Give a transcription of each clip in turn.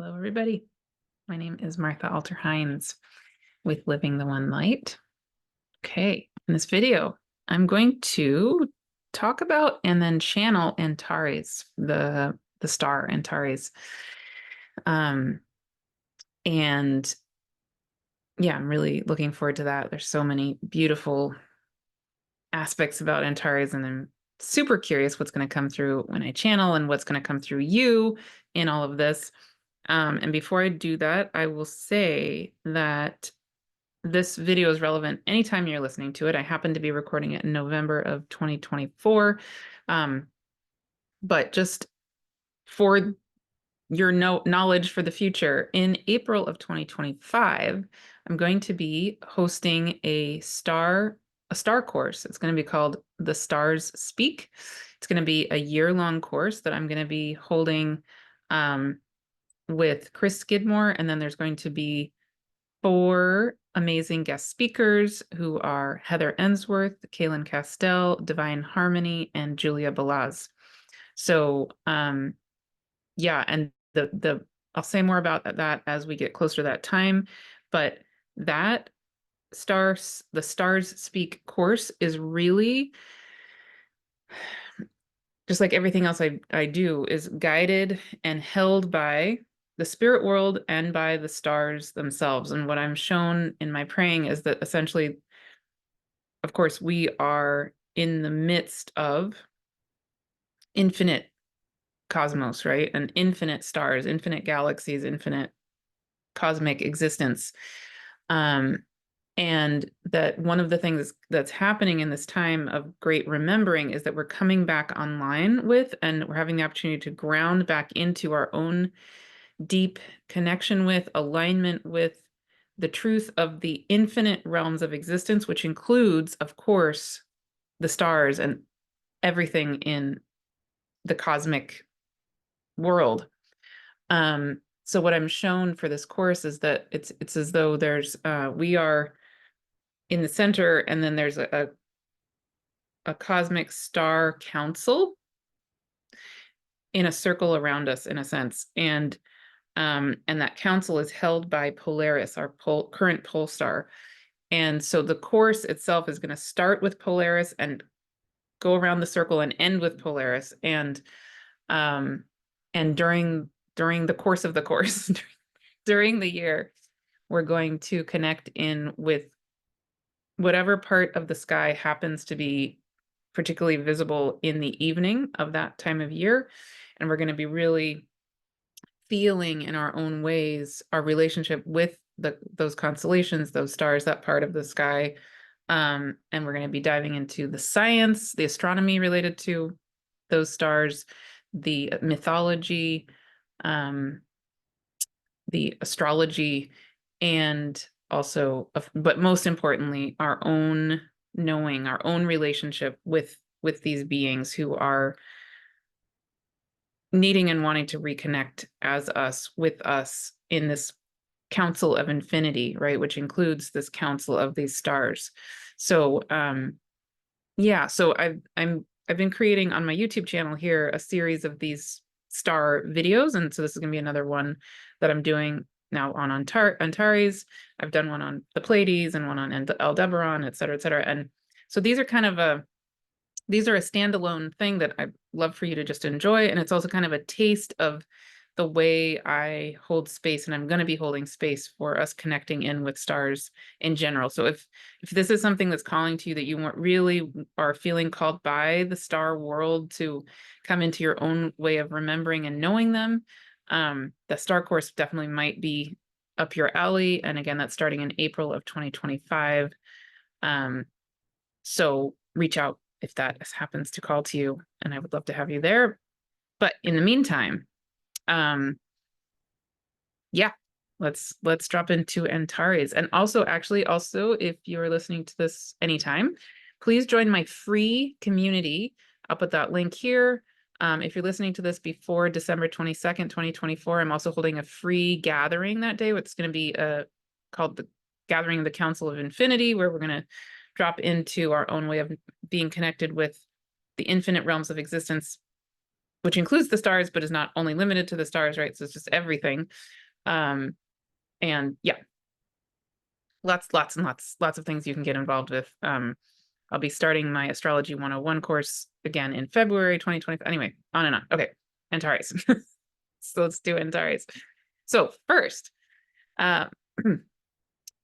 Hello, everybody. My name is Alter Hines with Living the One Light. Okay, in this video, I'm going to talk about and then channel Antares, the star Antares. And yeah, I'm really looking forward to that. There's so many beautiful aspects about Antares, and I'm super curious what's going to come through when I channel and what's going to come through you in all of this. And before I do that, I will say that this video is relevant anytime you're listening to it. I happen to be recording it in November of 2024. But just for your knowledge for the future, in April of 2025, I'm going to be hosting a star course. It's going to be called The Stars Speak. It's going to be a year-long course that I'm going to be holding with Chris Skidmore, and then there's going to be 4 amazing guest speakers who are Heather Ensworth, Kaylin Castell, Divine Harmony, and Julia Balaz. So yeah, and the I'll say more about that as we get closer to that time, but that the Stars Speak course is really, just like everything else I do, is guided and held by the spirit world and by the stars themselves. And what I'm shown in my praying is that essentially, of course, we are in the midst of infinite cosmos, right? And infinite stars, infinite galaxies, infinite cosmic existence. And that one of the things that's happening in this time of great remembering is that we're coming back online with, and we're having the opportunity to ground back into our own deep connection with, alignment with the truth of the infinite realms of existence, which includes, of course, the stars and everything in the cosmic world. So what I'm shown for this course is that it's as though there's we are in the center, and then there's a cosmic star council in a circle around us, in a sense, and that council is held by Polaris, our current pole star. And so the course itself is going to start with Polaris and go around the circle and end with Polaris. And during the course of the course, during the year, we're going to connect in with whatever part of the sky happens to be particularly visible in the evening of that time of year. And we're going to be really feeling in our own ways our relationship with those constellations, those stars, that part of the sky. And we're going to be diving into the science, the astronomy related to those stars, the mythology, the astrology, and also, but most importantly, our own knowing, our own relationship with these beings who are needing and wanting to reconnect as us, with us, in this council of infinity, right? Which includes this council of these stars. So yeah, so I've been creating on my YouTube channel here a series of these star videos, and so this is going to be another one that I'm doing now on Antares. I've done one on the Pleiades and one on Aldebaran, et cetera, et cetera. And so these are kind of these are a standalone thing that I'd love for you to just enjoy. And it's also kind of a taste of the way I hold space, and I'm going to be holding space for us connecting in with stars in general. So if this is something that's calling to you, that you really are feeling called by the star world to come into your own way of remembering and knowing them, the star course definitely might be up your alley. And again, that's starting in April of 2025. So reach out if that happens to call to you, and I would love to have you there. But in the meantime, yeah, let's drop into Antares. And also, actually, if you're listening to this anytime, please join my free community. I'll put that link here. If you're listening to this before December 22nd, 2024, I'm also holding a free gathering that day. It's going to be called the Gathering of the Council of Infinity, where we're going to drop into our own way of being connected with the infinite realms of existence which includes the stars, but is not only limited to the stars, right? So it's just everything. And yeah, lots of things you can get involved with. I'll be starting my Astrology 101 course again in February 2020. Anyway, on and on. Okay, Antares. So let's do Antares. So first, uh,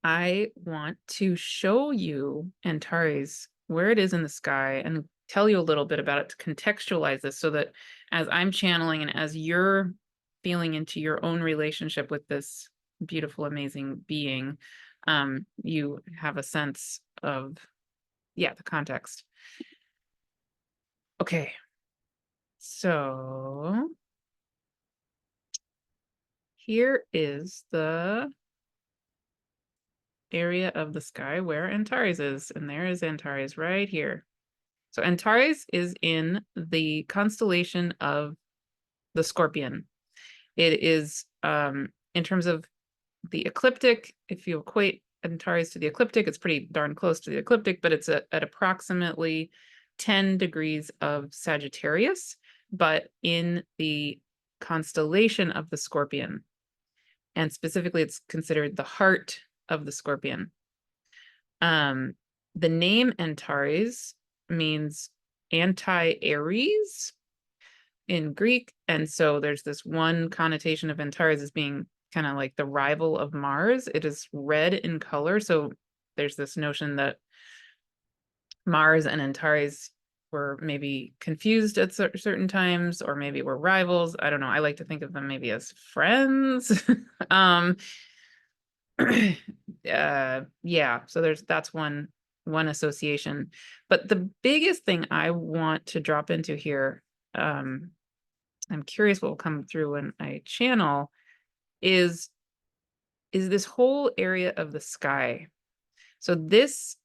I want to show you Antares, where it is in the sky, and tell you a little bit about it to contextualize this so that as I'm channeling and as you're feeling into your own relationship with this beautiful, amazing being, you have a sense of, yeah, the context. Okay, so here is the area of the sky where Antares is, and there is Antares right here. So Antares is in the constellation of the Scorpion. It is, in terms of the ecliptic, if you equate Antares to the ecliptic, it's pretty darn close to the ecliptic, but it's at approximately 10 degrees of Sagittarius, but in the constellation of the Scorpion. And specifically, it's considered the heart of the Scorpion. The name Antares means anti-Aries in Greek. And so there's this one connotation of Antares as being kind of like the rival of Mars. It is red in color. So there's this notion that Mars and Antares were maybe confused at certain times, or maybe were rivals. I don't know. I like to think of them maybe as friends. Yeah, so that's one association. But the biggest thing I want to drop into here, I'm curious what will come through when I channel, is this whole area of the sky. So this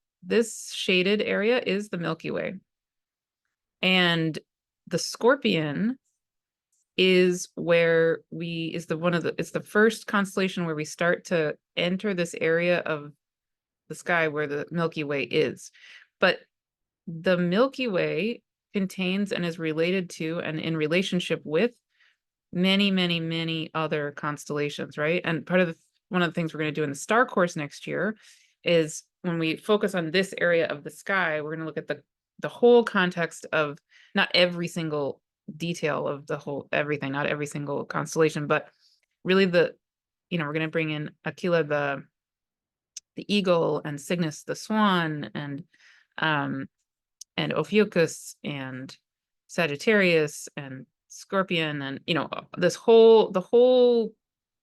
shaded area is the Milky Way. And the Scorpion is where it's the first constellation where we start to enter this area of the sky where the Milky Way is. But the Milky Way contains and is related to and in relationship with many other constellations, right? And one of the things we're going to do in the star course next year is when we focus on this area of the sky, we're going to look at the whole context of not every single detail of the whole everything, not every single constellation, but really we're going to bring in Aquila the eagle, and Cygnus the swan, and Ophiuchus and Sagittarius and Scorpion, and the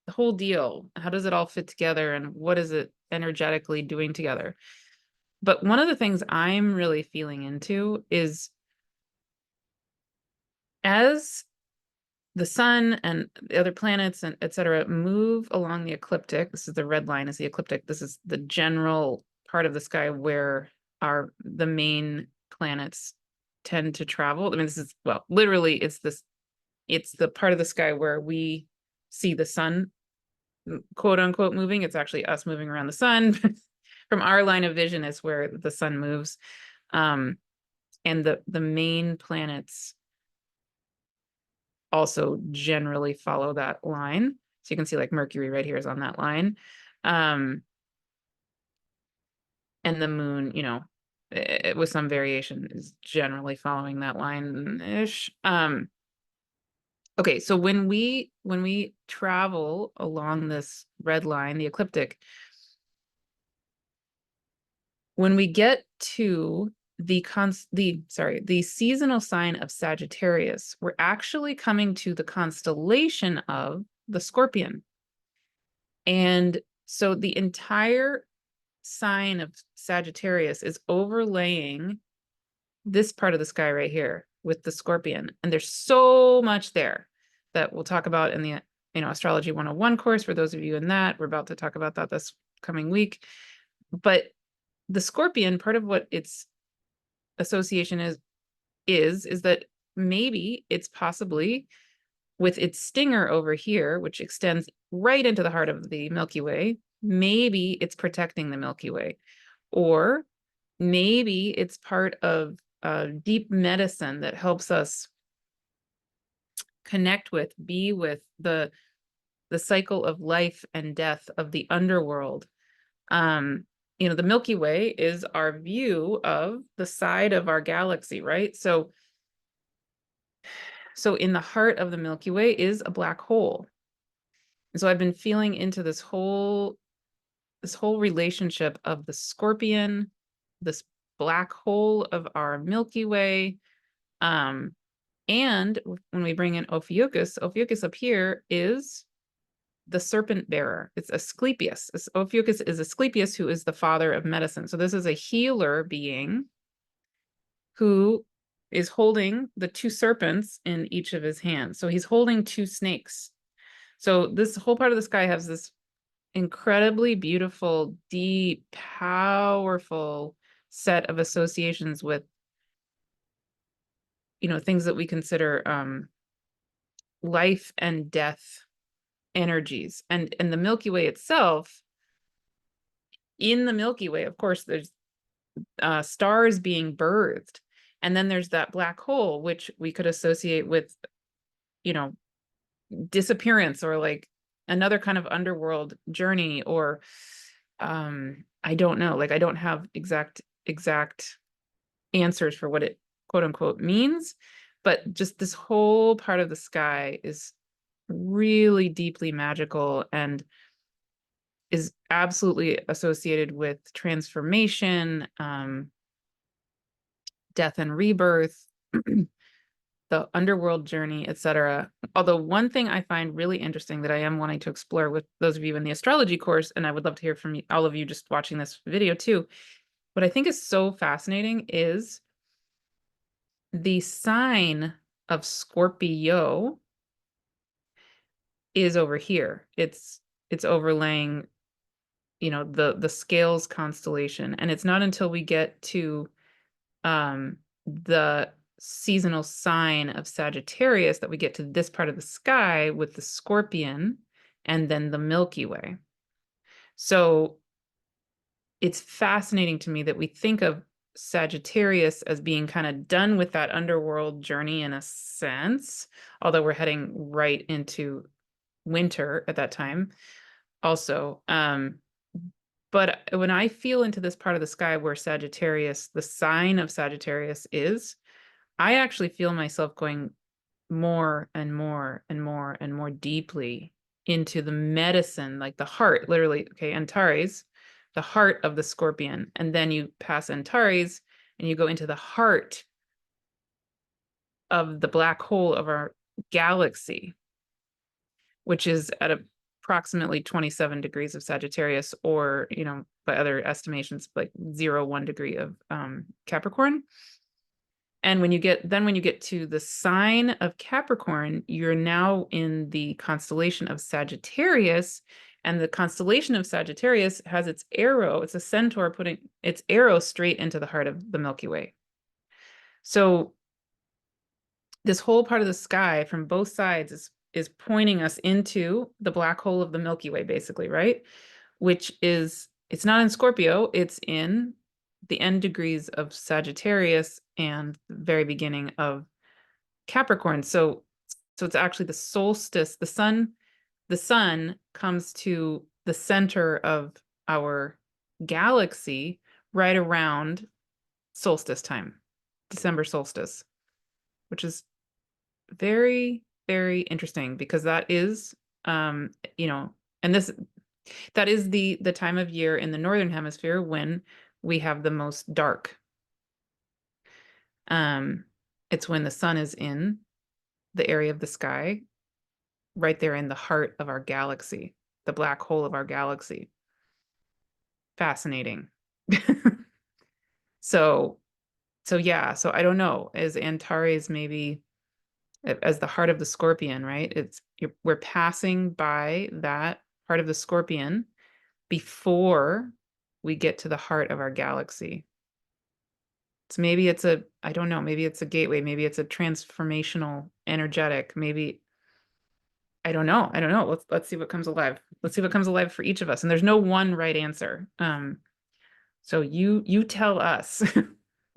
whole deal. How does it all fit together, and what is it energetically doing together? But one of the things I'm really feeling into is, as the sun and the other planets and etc. move along the ecliptic, this is the red line, is the ecliptic. This is the general part of the sky where the main planets tend to travel. I mean, literally it's the part of the sky where we see the sun, quote unquote, moving. It's actually us moving around the sun. From our line of vision is where the sun moves. And the main planets also generally follow that line. So you can see like Mercury right here is on that line. And the moon, with some variation, is generally following that line-ish. Okay, so when we travel along this red line, the ecliptic, when we get to the seasonal sign of Sagittarius, we're actually coming to the constellation of the Scorpion. And so the entire sign of Sagittarius is overlaying this part of the sky right here with the Scorpion. And there's so much there that we'll talk about in the Astrology 101 course. For those of you in that, we're about to talk about that this coming week. But the Scorpion, part of what its association is that maybe it's possibly, with its stinger over here, which extends right into the heart of the Milky Way, maybe it's protecting the Milky Way. Or maybe it's part of deep medicine that helps us connect with, be with the cycle of life and death of the underworld. The Milky Way is our view of the side of our galaxy, right? So in the heart of the Milky Way is a black hole. And so I've been feeling into this whole relationship of the scorpion, this black hole of our Milky Way. And when we bring in Ophiuchus up here is the serpent bearer. It's Asclepius. Ophiuchus is Asclepius, who is the father of medicine. So this is a healer being who is holding the two serpents in each of his hands. So he's holding two snakes. So this whole part of the sky has this incredibly beautiful, deep, powerful set of associations with, things that we consider life and death energies. And the Milky Way itself, in the Milky Way, of course, there's stars being birthed. And then there's that black hole, which we could associate with, disappearance, or like another kind of underworld journey, or I don't know, like I don't have exact answers for what it quote unquote means, but just this whole part of the sky is really deeply magical and is absolutely associated with transformation, death and rebirth, the underworld journey, etc. Although one thing I find really interesting that I am wanting to explore with those of you in the astrology course, and I would love to hear from all of you just watching this video too, what I think is so fascinating is the sign of Scorpio is over here. It's overlaying, the scales constellation. And it's not until we get to the seasonal sign of Sagittarius that we get to this part of the sky with the scorpion and then the Milky Way. So it's fascinating to me that we think of Sagittarius as being kind of done with that underworld journey in a sense, although we're heading right into winter at that time also. But when I feel into this part of the sky where Sagittarius, the sign of Sagittarius is, I actually feel myself going more and more and more and more deeply into the medicine, like the heart, literally, okay, Antares, the heart of the scorpion. And then you pass Antares and you go into the heart of the black hole of our galaxy, which is at approximately 27 degrees of Sagittarius, or, by other estimations, like 0.1 degree of Capricorn. And when you get to the sign of Capricorn, you're now in the constellation of Sagittarius, and the constellation of Sagittarius has its arrow, it's a centaur putting its arrow straight into the heart of the Milky Way. So this whole part of the sky from both sides is pointing us into the black hole of the Milky Way, basically, right? Which is, it's not in Scorpio, it's in the end degrees of Sagittarius and the very beginning of Capricorn. So it's actually the solstice. The sun comes to the center of our galaxy right around solstice time, December solstice, which is very, very interesting because that is, and that is the time of year in the northern hemisphere when we have the most dark. It's when the sun is in the area of the sky right there in the heart of our galaxy, the black hole of our galaxy. Fascinating. So yeah, so I don't know, as Antares maybe as the heart of the scorpion, right? We're passing by that part of the scorpion before we get to the heart of our galaxy. So maybe I don't know, maybe it's a gateway, maybe it's a transformational energetic, maybe, I don't know. Let's see what comes alive. Let's see what comes alive for each of us. And there's no one right answer. So you tell us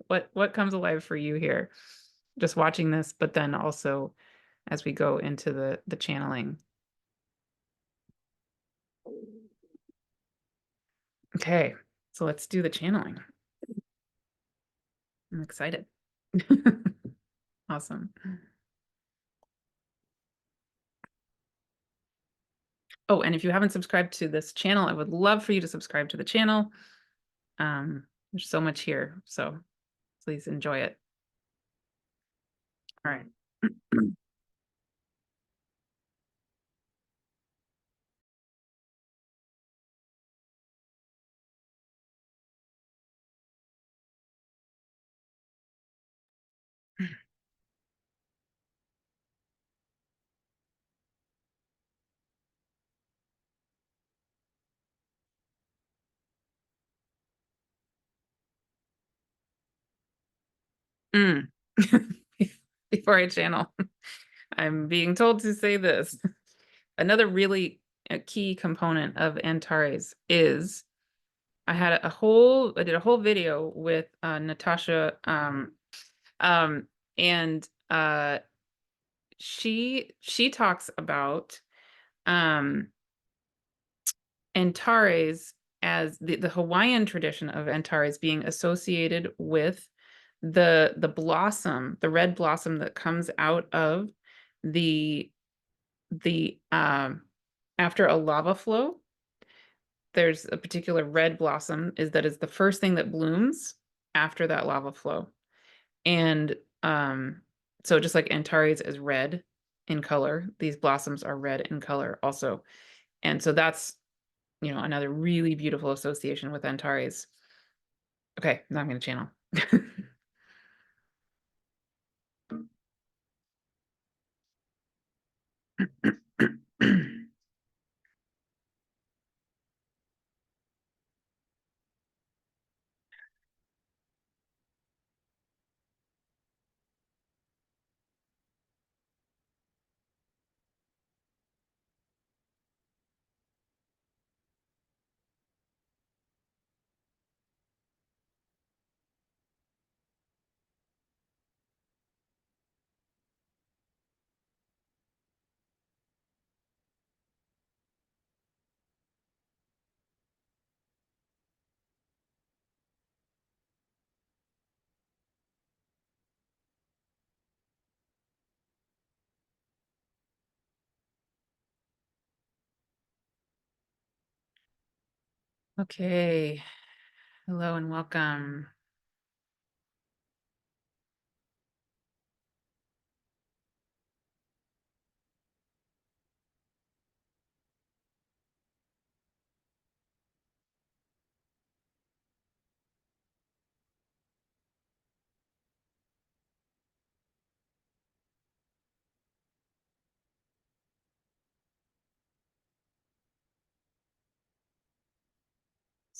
what comes alive for you here, just watching this, but then also as we go into the channeling. Okay, so let's do the channeling. I'm excited. Awesome. Oh, and if you haven't subscribed to this channel, I would love for you to subscribe to the channel. There's so much here, so please enjoy it. All right. Mm. Before I channel, I'm being told to say this. Another really key component of Antares is I did a whole video with Natasha, and she talks about um Antares as the Hawaiian tradition of Antares being associated with the blossom, the red blossom that comes out of the the after a lava flow. There's a particular red blossom is the first thing that blooms after that lava flow. And so just like Antares is red in color, these blossoms are red in color also. And so that's, another really beautiful association with Antares. Okay, now I'm going to channel. Okay, hello and welcome.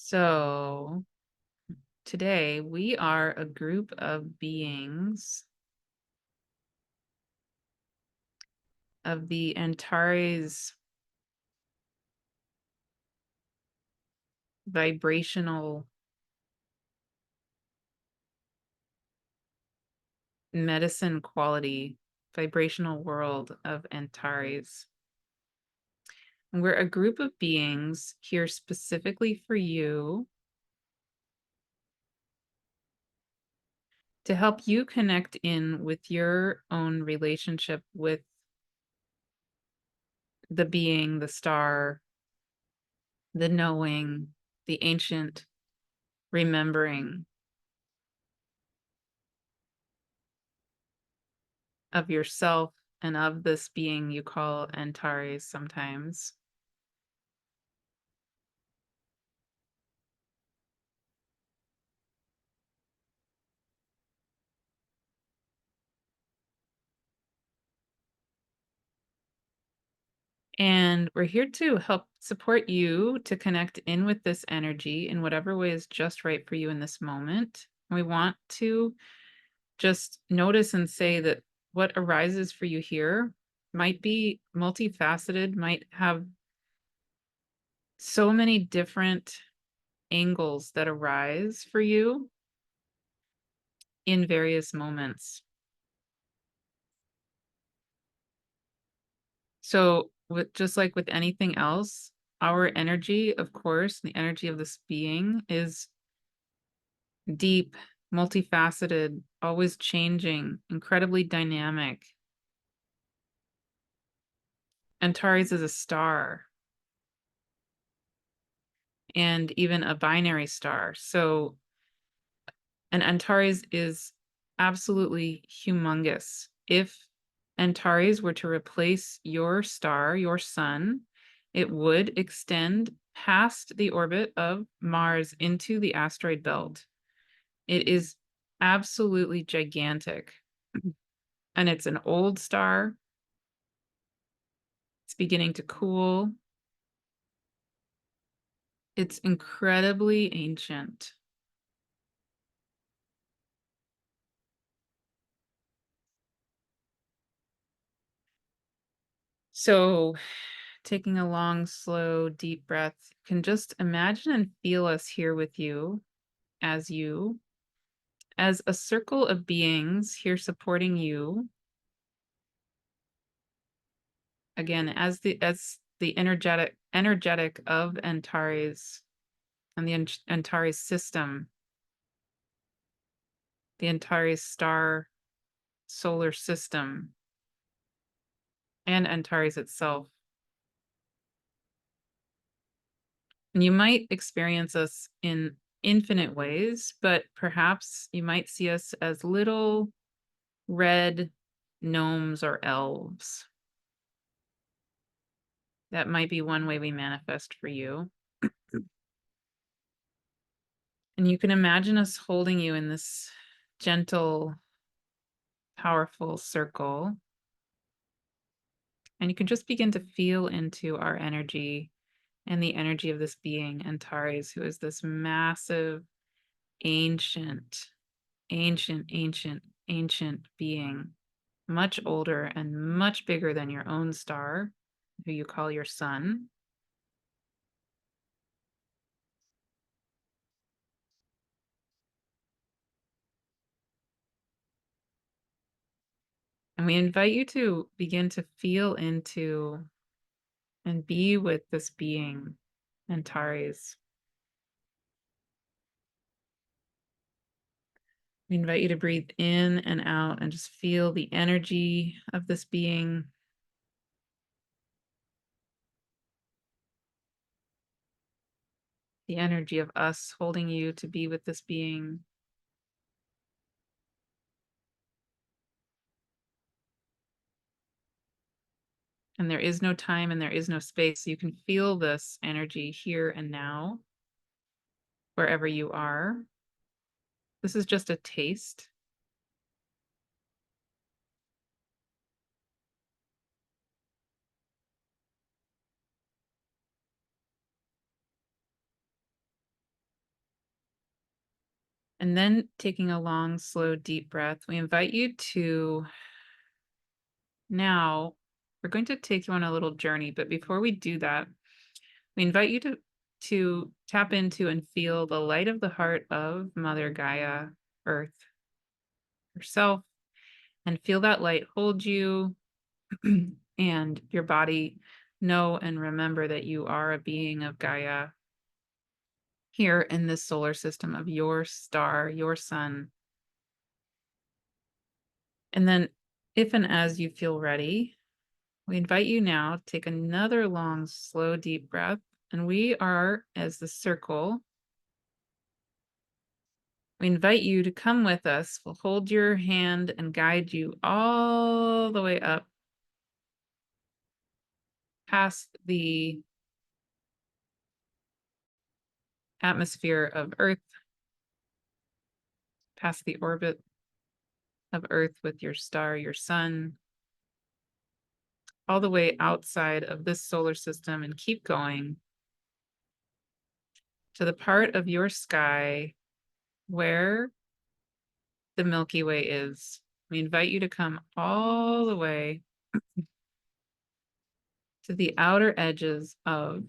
So today we are a group of beings of the Antares vibrational medicine quality, vibrational world of Antares. And we're a group of beings here specifically for you to help you connect in with your own relationship with the being, the star, the knowing, the ancient remembering of yourself and of this being you call Antares sometimes. And we're here to help support you to connect in with this energy in whatever way is just right for you in this moment. We want to just notice and say that what arises for you here might be multifaceted, might have so many different angles that arise for you in various moments. So just like with anything else, our energy, of course, the energy of this being is deep, multifaceted, always changing, incredibly dynamic. Antares is a star and even a binary star. So an Antares is absolutely humongous. If Antares were to replace your star, your sun, it would extend past the orbit of Mars into the asteroid belt. It is absolutely gigantic. And it's an old star. It's beginning to cool. It's incredibly ancient. So, taking a long, slow, deep breath, you can just imagine and feel us here with you, as a circle of beings here supporting you. Again, as the energetic of Antares and the Antares system, the Antares star solar system, and Antares itself. And you might experience us in infinite ways, but perhaps you might see us as little red gnomes or elves. That might be one way we manifest for you. And you can imagine us holding you in this gentle, powerful circle. And you can just begin to feel into our energy and the energy of this being, Antares, who is this massive, ancient, ancient being, much older and much bigger than your own star, who you call your sun. And we invite you to begin to feel into and be with this being, Antares. We invite you to breathe in and out and just feel the energy of this being. The energy of us holding you to be with this being. And there is no time and there is no space. So you can feel this energy here and now, wherever you are. This is just a taste. And then taking a long, slow, deep breath, we invite you to now, we're going to take you on a little journey. But before we do that, we invite you to tap into and feel the light of the heart of Mother Gaia, Earth herself, and feel that light hold you and your body. Know and remember that you are a being of Gaia here in this solar system of your star, your sun. And then, if and as you feel ready, we invite you now to take another long, slow, deep breath. And we are, as the circle, we invite you to come with us. We'll hold your hand and guide you all the way up past the atmosphere of Earth, past the orbit of Earth with your star, your sun, all the way outside of this solar system, and keep going to the part of your sky where the Milky Way is. We invite you to come all the way to the outer edges of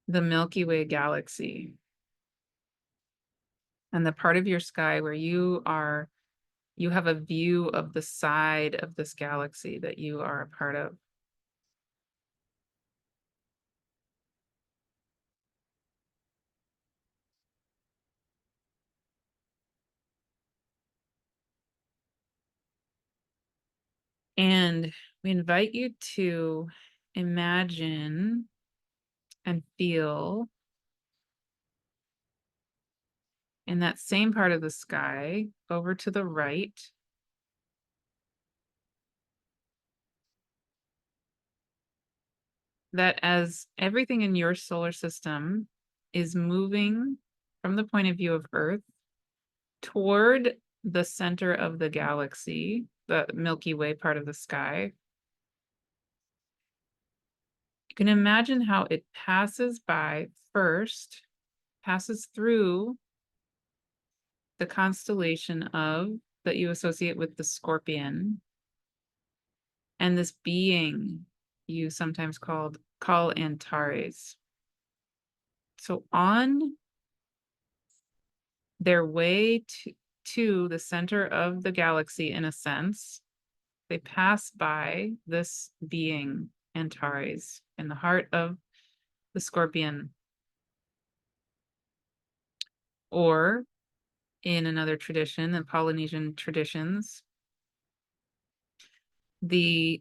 the Milky Way galaxy. And the part of your sky where you have a view of the side of this galaxy that you are a part of. And we invite you to imagine and feel in that same part of the sky over to the right, that as everything in your solar system is moving from the point of view of Earth toward the center of the galaxy, the Milky Way part of the sky, you can imagine how it passes by first, passes through the constellation of that you associate with the Scorpion, and this being you sometimes call Antares. So on their way to the center of the galaxy, in a sense, they pass by this being Antares in the heart of the Scorpion. Or in another tradition, the Polynesian traditions, the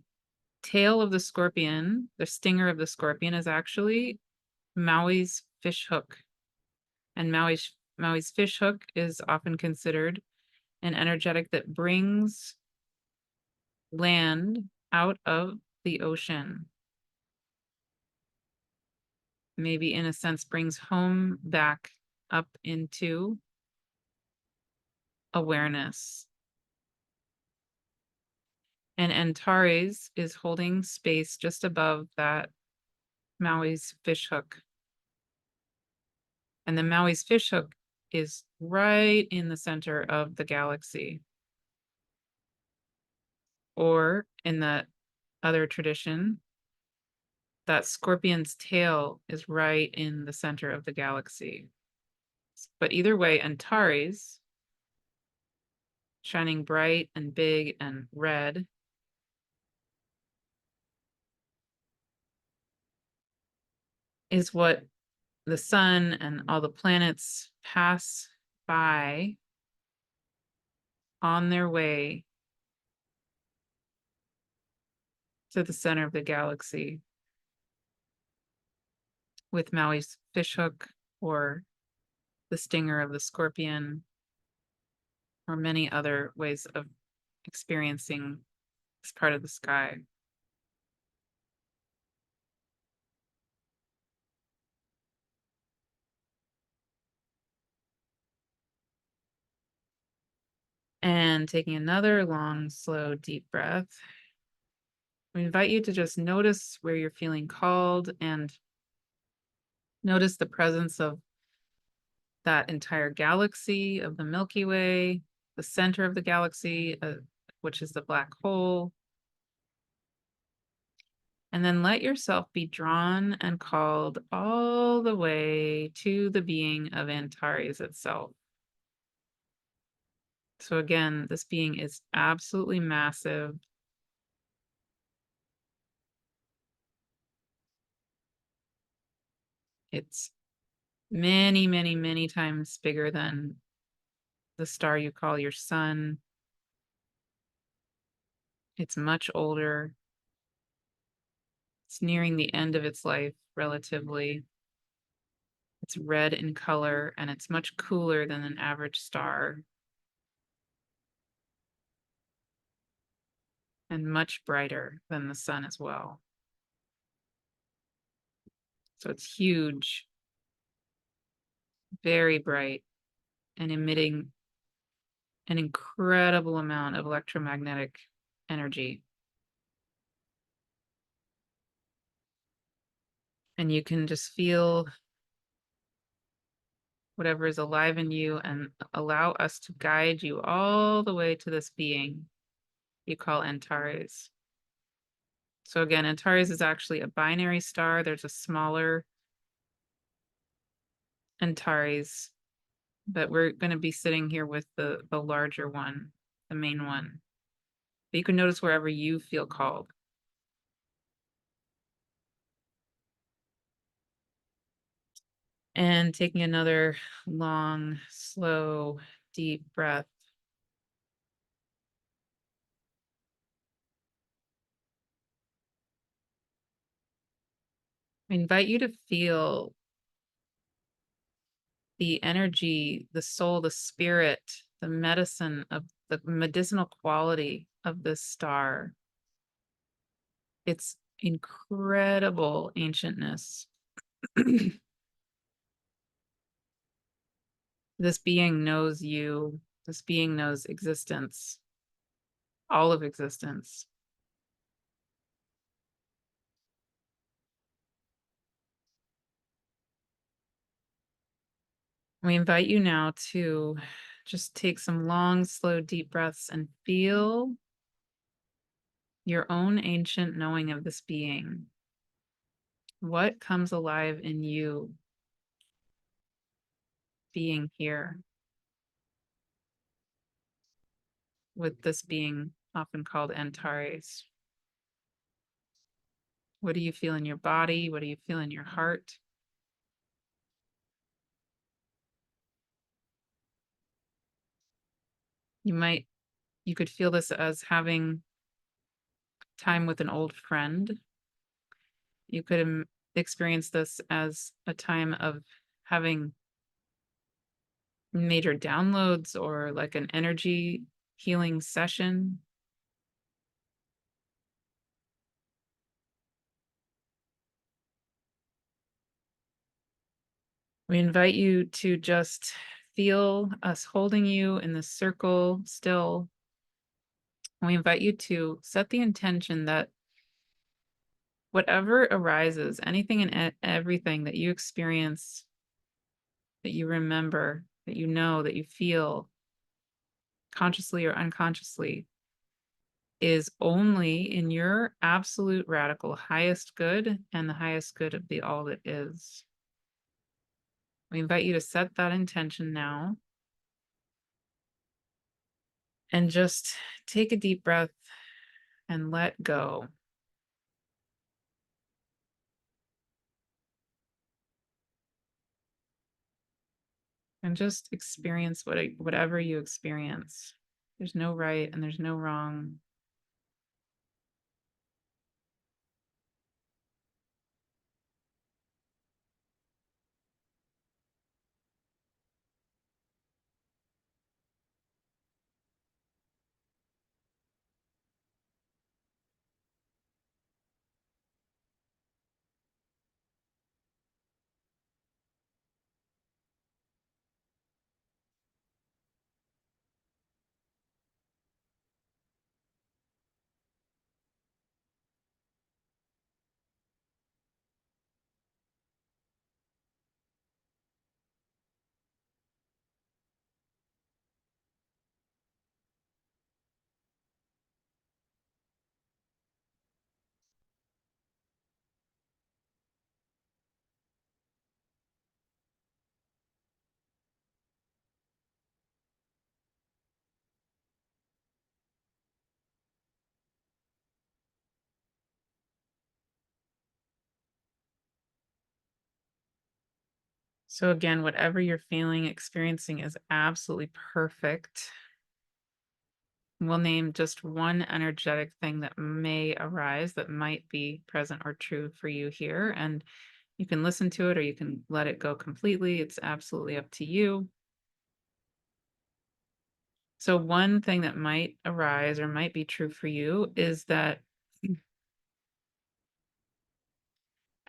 tail of the scorpion, the stinger of the scorpion, is actually Maui's fish hook. And Maui's fish hook is often considered an energetic that brings land out of the ocean. Maybe in a sense brings home back up into awareness. And Antares is holding space just above that Maui's fish hook. And the Maui's fish hook is right in the center of the galaxy. Or in the other tradition, that scorpion's tail is right in the center of the galaxy. But either way, Antares, shining bright and big and red, is what the sun and all the planets pass by on their way to the center of the galaxy with Maui's fishhook or the stinger of the scorpion or many other ways of experiencing this part of the sky. And taking another long, slow, deep breath, we invite you to just notice where you're feeling called and notice the presence of that entire galaxy of the Milky Way, the center of the galaxy, which is the black hole. And then let yourself be drawn and called all the way to the being of Antares itself. So again, this being is absolutely massive. It's many, many, many times bigger than the star you call your sun. It's much older. It's nearing the end of its life, relatively. It's red in color, and it's much cooler than an average star. And much brighter than the sun as well. So it's huge, very bright, and emitting an incredible amount of electromagnetic energy. And you can just feel whatever is alive in you and allow us to guide you all the way to this being you call Antares. So again, Antares is actually a binary star. There's a smaller Antares but we're going to be sitting here with the larger one, the main one. But you can notice wherever you feel called. And taking another long, slow, deep breath. I invite you to feel the energy, the soul, the spirit, the medicine of the medicinal quality of this star. Its incredible ancientness. This being knows you. This being knows existence, all of existence. We invite you now to just take some long, slow, deep breaths and feel your own ancient knowing of this being. What comes alive in you being here with this being often called Antares? What do you feel in your body? What do you feel in your heart? You could feel this as having time with an old friend. You could experience this as a time of having major downloads or like an energy healing session. We invite you to just feel us holding you in this circle still. We invite you to set the intention that whatever arises, anything and everything that you experience, that you remember, that you know, that you feel consciously or unconsciously, is only in your absolute radical highest good and the highest good of the all that is. We invite you to set that intention now and just take a deep breath and let go. And just experience whatever you experience. There's no right and there's no wrong. So again, whatever you're feeling, experiencing is absolutely perfect. We'll name just one energetic thing that may arise that might be present or true for you here. And you can listen to it or you can let it go completely. It's absolutely up to you. So one thing that might arise or might be true for you is that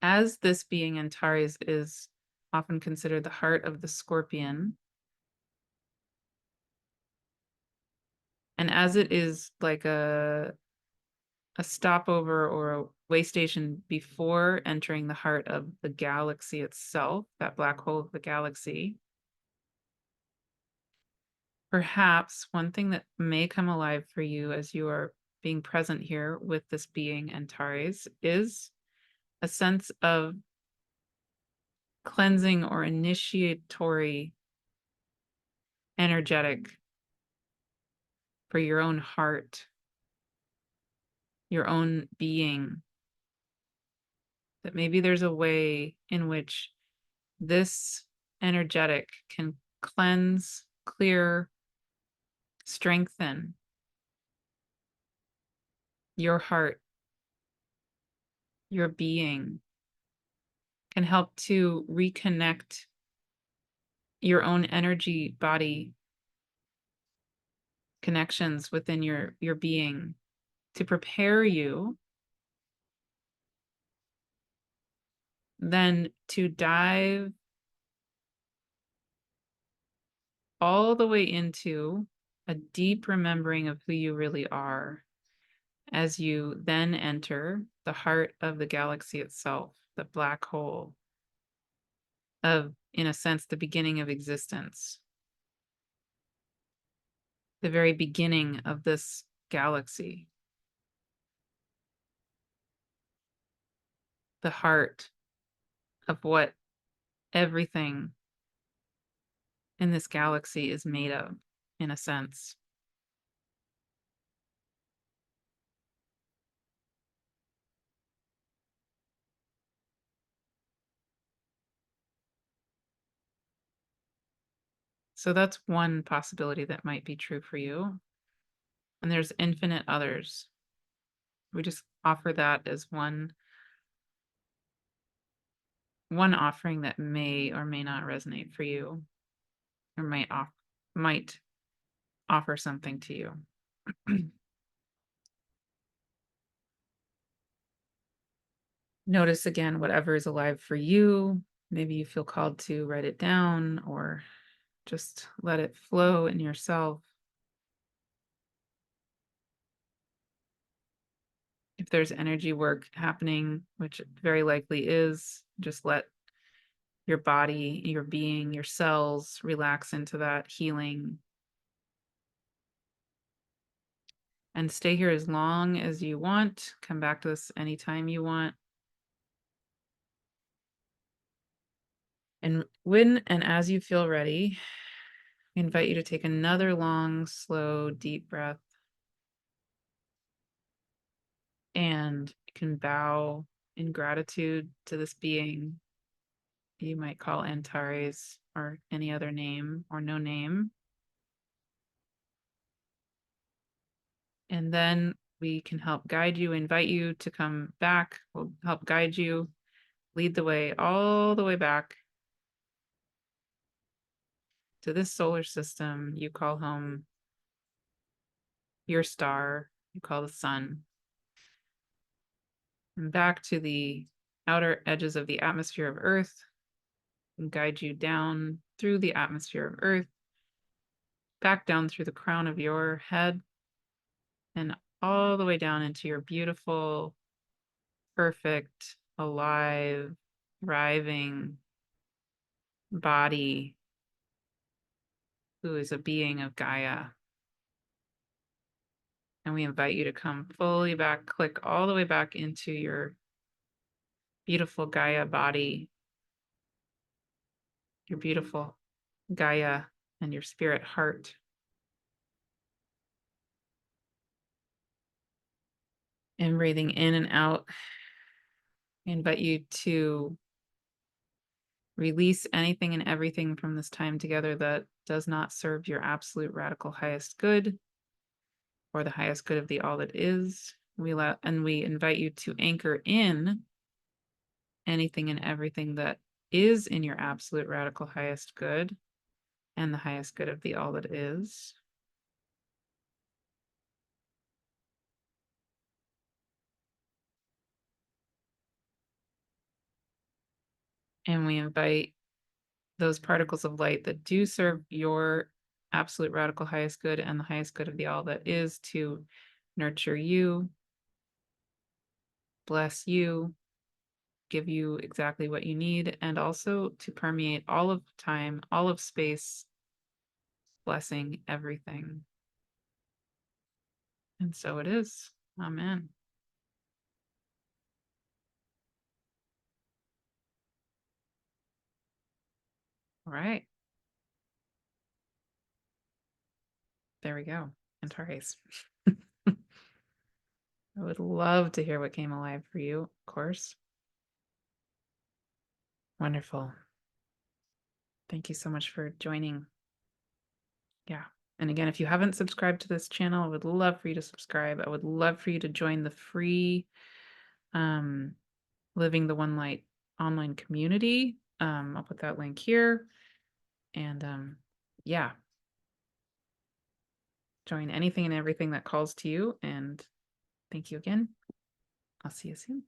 as this being Antares is often considered the heart of the scorpion, and as it is like a stopover or a way station before entering the heart of the galaxy itself, that black hole of the galaxy, perhaps one thing that may come alive for you as you are being present here with this being Antares is a sense of cleansing or initiatory energetic for your own heart, your own being, that maybe there's a way in which this energetic can cleanse, clear, strengthen your heart, your being, can help to reconnect your own energy body connections within your being, to prepare you then to dive all the way into a deep remembering of who you really are, as you then enter the heart of the galaxy itself, the black hole of, in a sense, the beginning of existence, the very beginning of this galaxy, the heart of what everything in this galaxy is made of, in a sense. So that's one possibility that might be true for you. And there's infinite others. We just offer that as one offering that may or may not resonate for you, or might offer something to you. Notice again whatever is alive for you. Maybe you feel called to write it down or just let it flow in yourself. If there's energy work happening, which very likely is, just let your body, your being, your cells relax into that healing. And stay here as long as you want. Come back to this anytime you want. And when and as you feel ready, I invite you to take another long, slow, deep breath. And you can bow in gratitude to this being you might call Antares, or any other name or no name. And then we can help guide you, invite you to come back. We'll help guide you, lead the way all the way back to this solar system you call home, your star you call the sun, and back to the outer edges of the atmosphere of Earth, and guide you down through the atmosphere of Earth, back down through the crown of your head, and all the way down into your beautiful, perfect, alive, thriving body, who is a being of Gaia. And we invite you to come fully back, click all the way back into your beautiful Gaia body, your beautiful Gaia and your spirit heart. And breathing in and out, I invite you to release anything and everything from this time together that does not serve your absolute radical highest good, or the highest good of the all that is. We invite you to anchor in anything and everything that is in your absolute radical highest good and the highest good of the all that is. And we invite those particles of light that do serve your absolute radical highest good and the highest good of the all that is to nurture you, bless you, give you exactly what you need, and also to permeate all of time, all of space, blessing everything. And so it is. Amen. All right. There we go. Antares. I would love to hear what came alive for you, of course. Wonderful. Thank you so much for joining. Yeah. And again, if you haven't subscribed to this channel, I would love for you to subscribe. I would love for you to join the free Living the One Light online community. I'll put that link here. And yeah, join anything and everything that calls to you. And thank you again. I'll see you soon.